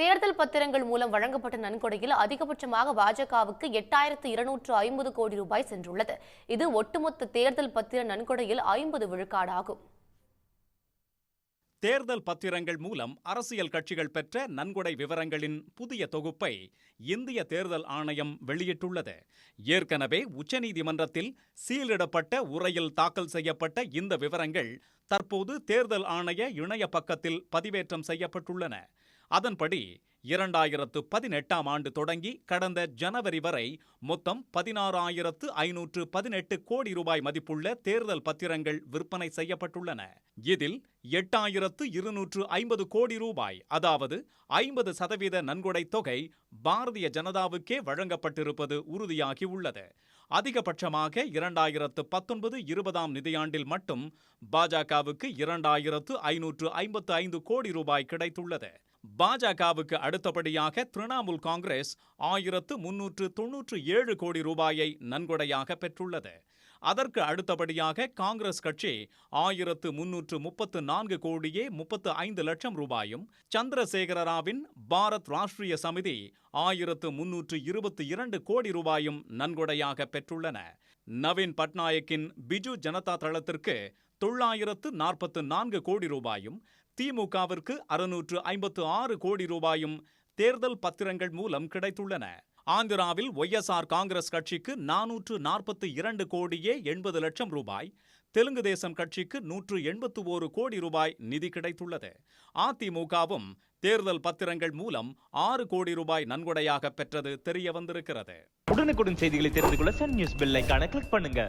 தேர்தல் பத்திரங்கள் மூலம் வழங்கப்பட்ட நன்கொடையில் அதிகபட்சமாக பாஜகவுக்கு 8,250 கோடி ரூபாய் சென்றுள்ளது. இது ஒட்டுமொத்த தேர்தல் பத்திர நன்கொடையில் 50 விழுக்காடாகும். தேர்தல் பத்திரங்கள் மூலம் அரசியல் கட்சிகள் பெற்ற நன்கொடை விவரங்களின் புதிய தொகுப்பை இந்திய தேர்தல் ஆணையம் வெளியிட்டுள்ளது. ஏற்கனவே உச்சநீதிமன்றத்தில் சீலிடப்பட்ட உரையில் தாக்கல் செய்யப்பட்ட இந்த விவரங்கள் தற்போது தேர்தல் ஆணைய இணைய பக்கத்தில் பதிவேற்றம் செய்யப்பட்டுள்ளன. அதன்படி 2018ஆம் ஆண்டு தொடங்கி கடந்த ஜனவரி வரை மொத்தம் 16,518 கோடி ரூபாய் மதிப்புள்ள தேர்தல் பத்திரங்கள் விற்பனை செய்யப்பட்டுள்ளன. இதில் 8,250 கோடி ரூபாய், அதாவது 50% நன்கொடை தொகை பாரதிய ஜனதாவுக்கே வழங்கப்பட்டிருப்பது உறுதியாகியுள்ளது. அதிகபட்சமாக 2019-20 நிதியாண்டில் மட்டும் பாஜகவுக்கு 2,555 கோடி ரூபாய் கிடைத்துள்ளது. பாஜகவுக்கு அடுத்தபடியாக திரிணாமுல் காங்கிரஸ் 1,397 கோடி ரூபாயை நன்கொடையாக பெற்றுள்ளது. அதற்கு அடுத்தபடியாக காங்கிரஸ் கட்சி 1,334 கோடியே 35 லட்சம் ரூபாயும், சந்திரசேகர ராவின் பாரத் ராஷ்டிரிய சமிதி 1,322 கோடி ரூபாயும் நன்கொடையாக பெற்றுள்ளன. நவீன் பட்நாயக்கின் பிஜு ஜனதா தளத்திற்கு 944 கோடி ரூபாயும், திமுகவிற்கு 656 கோடி ரூபாயும் தேர்தல் பத்திரங்கள் மூலம் கிடைத்துள்ளன. ஆந்திராவில் ஒய்எஸ்ஆர் காங்கிரஸ் கட்சிக்கு 442 கோடியே 80 லட்சம் ரூபாய், தெலுங்கு தேசம் கட்சிக்கு 181 கோடி ரூபாய் நிதி கிடைத்துள்ளது. அதிமுகவும் தேர்தல் பத்திரங்கள் மூலம் 6 கோடி ரூபாய் நன்கொடையாக பெற்றது தெரிய வந்திருக்கிறது. உடனுக்குடன் செய்திகளை தெரிந்து கொள்ள சன் நியூஸ் பெல் ஐகானை கிளிக் பண்ணுங்க.